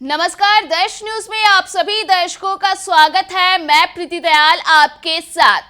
नमस्कार, देश न्यूज में आप सभी दर्शकों का स्वागत है। मैं प्रीति दयाल आपके साथ।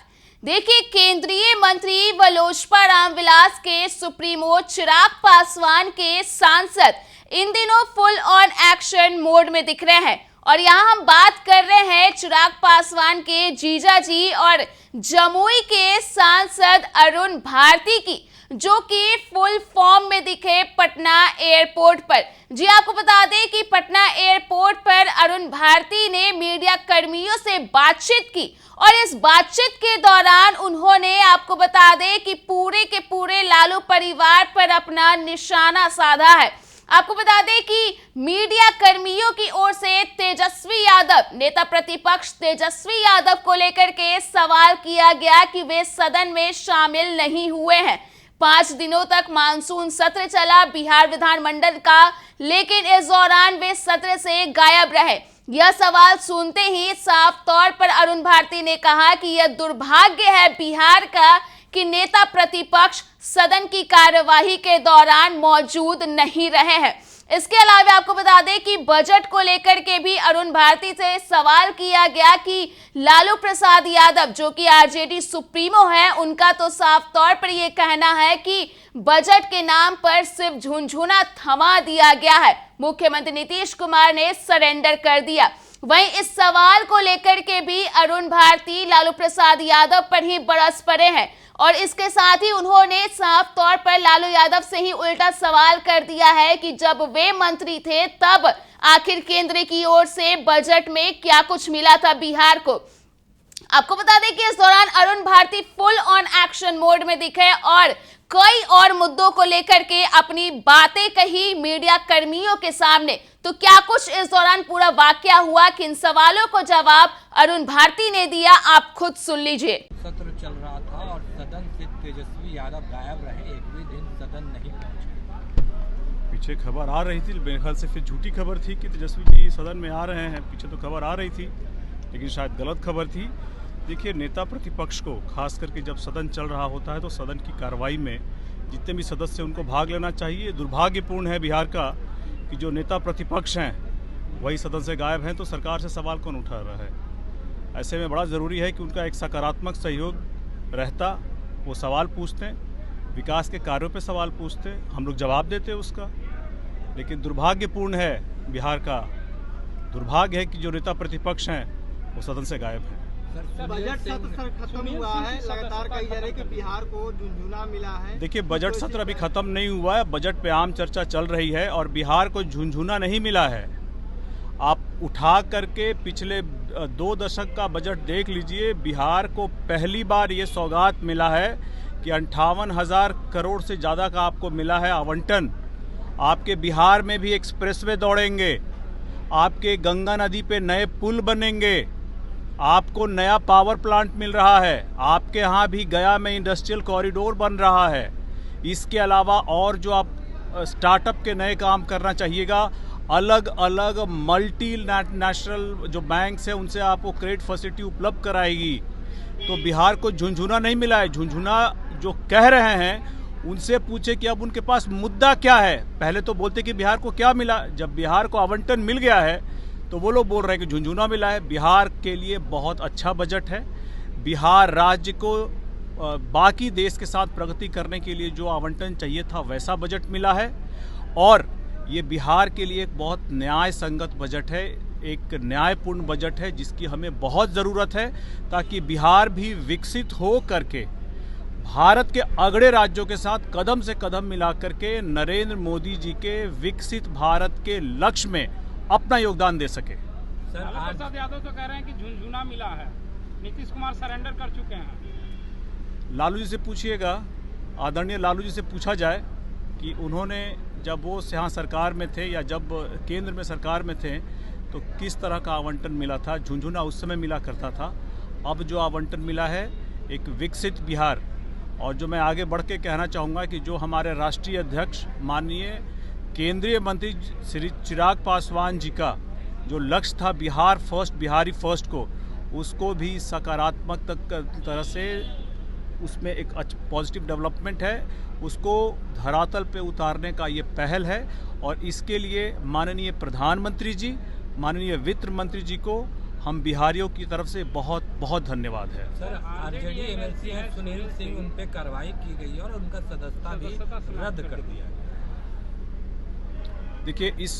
देखिए, केंद्रीय मंत्री व लोजपा रामविलास के सुप्रीमो चिराग पासवान के सांसद इन दिनों फुल ऑन एक्शन मोड में दिख रहे हैं और यहाँ हम बात कर रहे हैं चिराग पासवान के जीजा जी और जमुई के सांसद अरुण भारती की, जो कि फुल फॉर्म में दिखे पटना एयरपोर्ट पर। जी आपको बता दें कि पटना एयरपोर्ट पर अरुण भारती ने मीडिया कर्मियों से बातचीत की और इस बातचीत के दौरान उन्होंने, आपको बता दें कि पूरे के पूरे लालू परिवार पर अपना निशाना साधा है। आपको बता दें कि मीडिया कर्मियों की ओर से तेजस्वी यादव, नेता प्रतिपक्ष तेजस्वी यादव को लेकर के सवाल किया गया कि वे सदन में शामिल नहीं हुए हैं। 5 दिनों तक मानसून सत्र चला बिहार विधानमंडल का, लेकिन इस दौरान वे सत्र से गायब रहे। यह सवाल सुनते ही साफ तौर पर अरुण भारती ने कहा कि यह दुर्भाग्य है बिहार का कि नेता प्रतिपक्ष सदन की कार्यवाही के दौरान मौजूद नहीं रहे हैं। इसके अलावा आपको बता दें कि बजट को लेकर के भी अरुण भारती से सवाल किया गया कि लालू प्रसाद यादव, जो कि आरजेडी सुप्रीमो है, उनका तो साफ तौर पर यह कहना है कि बजट के नाम पर सिर्फ झुनझुना थमा दिया गया है। मुख्यमंत्री नीतीश कुमार ने सरेंडर कर दिया। वहीं इस सवाल को लेकर के भी अरुण भारती लालू प्रसाद यादव पर ही बरस पड़े हैं और इसके साथ ही उन्होंने साफ तौर पर लालू यादव से ही उल्टा सवाल कर दिया है कि जब वे मंत्री थे तब आखिर केंद्र की ओर से बजट में क्या कुछ मिला था बिहार को। आपको बता दें कि इस दौरान Arun Bharati full on action mode में दिखे और कई और मुद्दों को लेकर के अपनी बातें कही मीडिया कर्मियों के सामने। तो क्या कुछ इस दौरान पूरा वाकया हुआ, किन सवालों को जवाब अरुण भारती ने दिया, आप खुद सुन लीजिए। सत्र चल रहा था और सदन से तेजस्वी यादव गायब रहे, एक भी दिन सदन नहीं पहुंचे। पीछे खबर आ रही थी, मेरे ख्याल से फिर झूठी खबर थी कि तेजस्वी जी सदन में आ रहे हैं। पीछे तो खबर आ रही थी, लेकिन शायद गलत खबर थी। देखिए, नेता प्रतिपक्ष को खास करके जब सदन चल रहा होता है तो सदन की कार्रवाई में जितने भी सदस्य उनको भाग लेना चाहिए। दुर्भाग्यपूर्ण है बिहार का कि जो नेता प्रतिपक्ष हैं वही सदन से गायब हैं, तो सरकार से सवाल कौन उठा रहा है। ऐसे में बड़ा ज़रूरी है कि उनका एक सकारात्मक सहयोग रहता, वो सवाल पूछते, विकास के कार्यों पे सवाल पूछते, हम लोग जवाब देते उसका। लेकिन दुर्भाग्यपूर्ण है बिहार का, दुर्भाग्य है कि जो नेता प्रतिपक्ष हैं वो सदन से गायब हैं। बजट सत्र खत्म हुआ है, लगातार कही जा रही है कि बिहार को झुनझुना मिला है। देखिए, बजट सत्र अभी खत्म नहीं हुआ है, बजट पे आम चर्चा चल रही है और बिहार को झुनझुना नहीं मिला है। आप उठा करके पिछले 2 दशक का बजट देख लीजिए। बिहार को पहली बार ये सौगात मिला है कि 58,000 करोड़ से ज़्यादा का आपको मिला है आवंटन। आपके बिहार में भी एक्सप्रेसवे दौड़ेंगे, आपके गंगा नदी पे नए पुल बनेंगे, आपको नया पावर प्लांट मिल रहा है, आपके यहाँ भी गया में इंडस्ट्रियल कॉरिडोर बन रहा है। इसके अलावा और जो आप स्टार्टअप के नए काम करना चाहिएगा, अलग अलग मल्टी नेशनल जो बैंक्स हैं उनसे आपको क्रेडिट फैसिलिटी उपलब्ध कराएगी। तो बिहार को झुनझुना नहीं मिला है। झुनझुना जो कह रहे हैं उनसे पूछे कि अब उनके पास मुद्दा क्या है। पहले तो बोलते कि बिहार को क्या मिला, जब बिहार को आवंटन मिल गया है तो वो लोग बोल रहे हैं कि झुनझुना मिला है। बिहार के लिए बहुत अच्छा बजट है। बिहार राज्य को बाकी देश के साथ प्रगति करने के लिए जो आवंटन चाहिए था वैसा बजट मिला है और ये बिहार के लिए एक बहुत न्याय संगत बजट है, एक न्यायपूर्ण बजट है जिसकी हमें बहुत ज़रूरत है ताकि बिहार भी विकसित हो करके भारत के अगड़े राज्यों के साथ कदम से कदम मिला करके नरेंद्र मोदी जी के विकसित भारत के लक्ष्य में अपना योगदान दे सके। लालू प्रसाद यादव तो कह रहे हैं कि झुनझुना मिला है, नीतीश कुमार सरेंडर कर चुके हैं। लालू जी से पूछिएगा, आदरणीय लालू जी से पूछा जाए कि उन्होंने जब वो यहाँ सरकार में थे या जब केंद्र में सरकार में थे तो किस तरह का आवंटन मिला था। झुनझुना उस समय मिला करता था, अब जो आवंटन मिला है एक विकसित बिहार। और जो मैं आगे बढ़ के कहना चाहूँगा कि जो हमारे राष्ट्रीय अध्यक्ष माननीय केंद्रीय मंत्री श्री चिराग पासवान जी का जो लक्ष्य था बिहार फर्स्ट, बिहारी फर्स्ट को, उसको भी सकारात्मक तरह से उसमें एक पॉजिटिव डेवलपमेंट है, उसको धरातल पे उतारने का ये पहल है और इसके लिए माननीय प्रधानमंत्री जी, माननीय वित्त मंत्री जी को हम बिहारियों की तरफ से बहुत बहुत धन्यवाद है। सर, आरजेडी एमएलसी हैं सुनील सिंह, उन पे कार्रवाई की गई है और उनका सदस्यता भी रद्द कर दिया है। देखिए, इस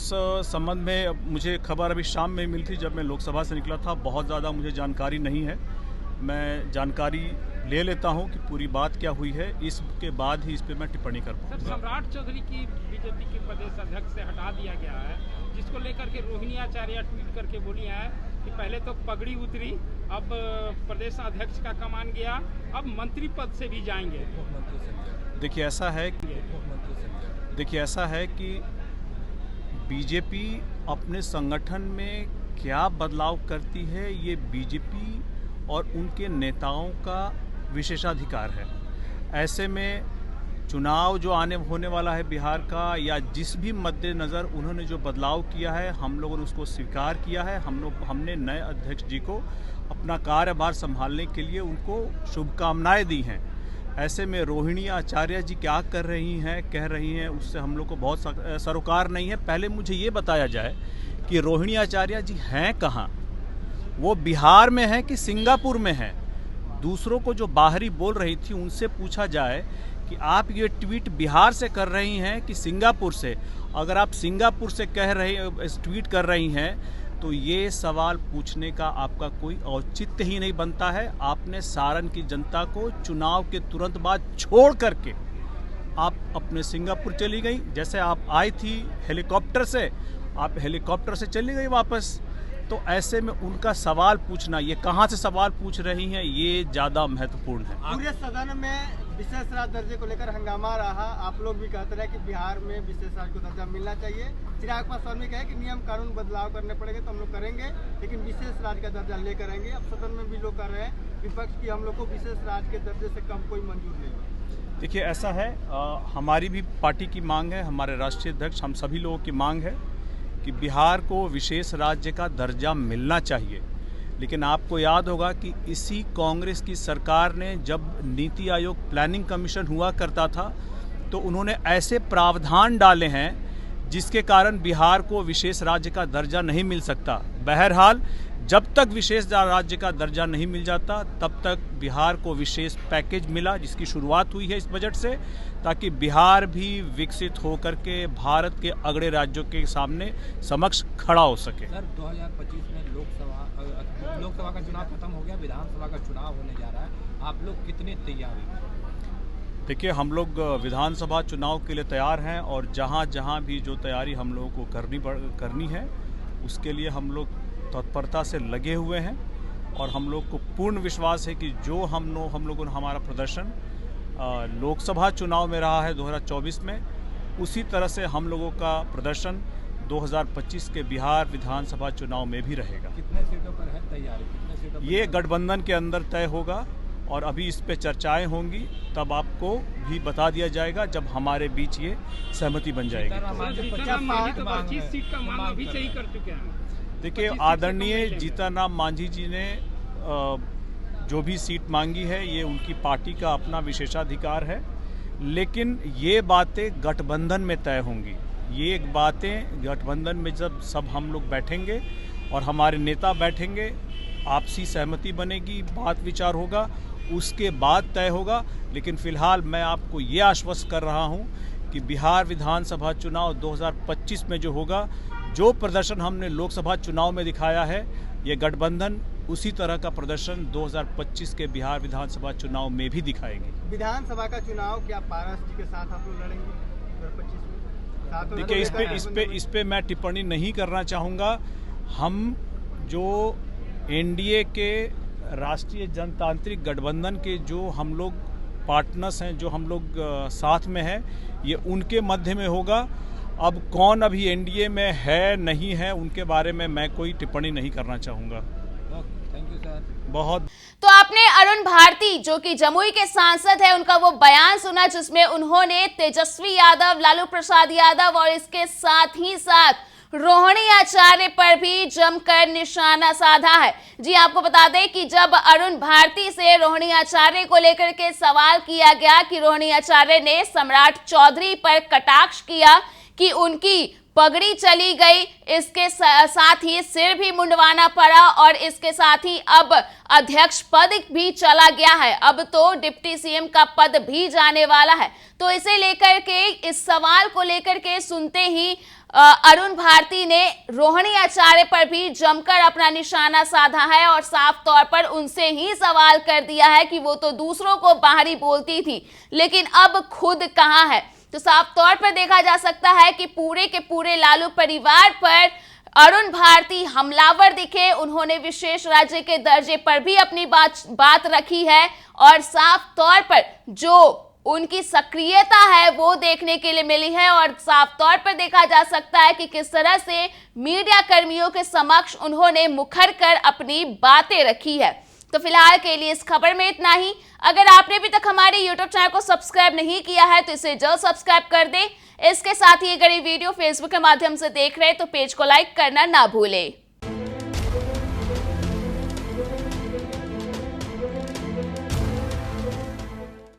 संबंध में मुझे खबर अभी शाम में मिली थी जब मैं लोकसभा से निकला था। बहुत ज़्यादा मुझे जानकारी नहीं है, मैं जानकारी ले लेता हूं कि पूरी बात क्या हुई है, इसके बाद ही इस पे मैं टिप्पणी कर सर, पाऊंगा। सम्राट चौधरी की बीजेपी के प्रदेश अध्यक्ष से हटा दिया गया है, जिसको लेकर के रोहिणी आचार्य ट्वीट करके बोली है कि पहले तो पगड़ी उतरी, अब प्रदेश अध्यक्ष का कमान गया, अब मंत्री पद से भी जाएंगे। देखिए ऐसा है कि बीजेपी अपने संगठन में क्या बदलाव करती है, ये बीजेपी और उनके नेताओं का विशेषाधिकार है। ऐसे में चुनाव जो होने वाला है बिहार का, या जिस भी मद्देनज़र उन्होंने जो बदलाव किया है, हम लोगों ने उसको स्वीकार किया है। हमने नए अध्यक्ष जी को अपना कार्यभार संभालने के लिए उनको शुभकामनाएं दी हैं। ऐसे में रोहिणी आचार्य जी क्या कह रही हैं, उससे हम लोग को बहुत सरोकार नहीं है। पहले मुझे ये बताया जाए कि रोहिणी आचार्य जी हैं कहाँ, वो बिहार में हैं कि सिंगापुर में हैं। दूसरों को जो बाहरी बोल रही थी उनसे पूछा जाए कि आप ये ट्वीट बिहार से कर रही हैं कि सिंगापुर से। अगर आप सिंगापुर से ट्वीट कर रही हैं तो ये सवाल पूछने का आपका कोई औचित्य ही नहीं बनता है। आपने सारण की जनता को चुनाव के तुरंत बाद छोड़ करके आप अपने सिंगापुर चली गई। जैसे आप आई थी हेलीकॉप्टर से, आप हेलीकॉप्टर से चली गई वापस। तो ऐसे में उनका सवाल पूछना, ये कहाँ से सवाल पूछ रही हैं, ये ज़्यादा महत्वपूर्ण है। पूरे सदन में विशेष राज्य दर्जे को लेकर हंगामा रहा। आप लोग भी कहते रहे कि बिहार में विशेष राज्य को दर्जा मिलना चाहिए। चिराग पासवान ने कहा कि नियम कानून बदलाव करने पड़ेंगे तो हम लोग करेंगे, लेकिन विशेष राज्य का दर्जा लेकर आएंगे। अब सदन में भी लोग कर रहे हैं विपक्ष की, हम लोग को विशेष राज्य के दर्जे से कम कोई मंजूर नहीं है। देखिए, ऐसा है, हमारी भी पार्टी की मांग है, हमारे राष्ट्रीय अध्यक्ष, हम सभी लोगों की मांग है कि बिहार को विशेष राज्य का दर्जा मिलना चाहिए। लेकिन आपको याद होगा कि इसी कांग्रेस की सरकार ने, जब नीति आयोग प्लानिंग कमीशन हुआ करता था, तो उन्होंने ऐसे प्रावधान डाले हैं जिसके कारण बिहार को विशेष राज्य का दर्जा नहीं मिल सकता। बहरहाल, जब तक विशेष राज्य का दर्जा नहीं मिल जाता तब तक बिहार को विशेष पैकेज मिला, जिसकी शुरुआत हुई है इस बजट से, ताकि बिहार भी विकसित होकर के भारत के अगले राज्यों के सामने समक्ष खड़ा हो सके। सर, 2025 में लोकसभा का चुनाव खत्म हो गया, विधानसभा का चुनाव होने जा रहा है, आप लोग कितने तैयार हैं? देखिए, हम लोग विधानसभा चुनाव के लिए तैयार हैं और जहाँ जहाँ भी जो तैयारी हम लोगों को करनी है उसके लिए हम लोग तत्परता से लगे हुए हैं। और हम लोग को पूर्ण विश्वास है कि जो हम लोगों ने हमारा प्रदर्शन लोकसभा चुनाव में रहा है 2024 में, उसी तरह से हम लोगों का प्रदर्शन 2025 के बिहार विधानसभा चुनाव में भी रहेगा। कितने सीटों पर है तैयारी? कितने सीटों पर? ये गठबंधन के अंदर तय होगा और अभी इस पे चर्चाएं होंगी, तब आपको भी बता दिया जाएगा जब हमारे बीच ये सहमति बन जाएगी। तो 25 सीट का मांग अभी से ही कर चुके हैं। देखिए, आदरणीय जीतनराम मांझी जी ने जो भी सीट मांगी है, ये उनकी पार्टी का अपना विशेषाधिकार है, लेकिन ये बातें गठबंधन में तय होंगी। ये बातें गठबंधन में जब सब हम लोग बैठेंगे और हमारे नेता बैठेंगे, आपसी सहमति बनेगी, बात विचार होगा, उसके बाद तय होगा। लेकिन फिलहाल मैं आपको ये आश्वस्त कर रहा हूँ कि बिहार विधानसभा चुनाव 2025 में जो होगा, जो प्रदर्शन हमने लोकसभा चुनाव में दिखाया है, ये गठबंधन उसी तरह का प्रदर्शन 2025 के बिहार विधानसभा चुनाव में भी दिखाएगी। विधानसभा का चुनाव क्या पारस जी के साथ आप लोग लड़ेंगे 2025 में? देखिए, इस पे मैं टिप्पणी नहीं करना चाहूँगा। हम जो एनडीए के राष्ट्रीय जनतांत्रिक गठबंधन के जो हम लोग पार्टनर्स हैं, जो हम लोग साथ में हैं, ये उनके मध्य में होगा। अब कौन अभी एनडीए में है नहीं है, उनके बारे में मैं कोई टिप्पणी नहीं करना चाहूँगा। Thank you sir. बहुत। तो आपने अरुण भारती, जो कि जमुई के सांसद है, उनका वो बयान सुना जिसमें उन्होंने तेजस्वी यादव, लालू प्रसाद यादव और इसके साथ ही साथ रोहिणी आचार्य पर भी जमकर निशाना साधा है। जी आपको बता दें कि जब अरुण भारती से रोहिणी आचार्य को लेकर के सवाल किया गया कि रोहिणी आचार्य ने सम्राट चौधरी पर कटाक्ष किया कि उनकी पगड़ी चली गई, इसके साथ ही सिर भी मुंडवाना पड़ा और इसके साथ ही अब अध्यक्ष पद भी चला गया है, अब तो डिप्टी सीएम का पद भी जाने वाला है। तो इसे लेकर के इस सवाल को लेकर के सुनते ही अरुण भारती ने रोहिणी आचार्य पर भी जमकर अपना निशाना साधा है और साफ तौर पर उनसे ही सवाल कर दिया है कि वो तो दूसरों को बाहरी बोलती थी, लेकिन अब खुद कहां है। तो साफ तौर पर देखा जा सकता है कि पूरे के पूरे लालू परिवार पर अरुण भारती हमलावर दिखे। उन्होंने विशेष राज्य के दर्जे पर भी अपनी बात रखी है और साफ तौर पर जो उनकी सक्रियता है वो देखने के लिए मिली है और साफ तौर पर देखा जा सकता है कि किस तरह से मीडिया कर्मियों के समक्ष उन्होंने मुखर कर अपनी बातें रखी है। तो फिलहाल के लिए इस खबर में इतना ही। अगर आपने अभी तक हमारे YouTube चैनल को सब्सक्राइब नहीं किया है तो इसे जल्द सब्सक्राइब कर दें। इसके साथ ही अगर ये वीडियो फेसबुक के माध्यम से देख रहे हैं तो पेज को लाइक करना ना भूलें।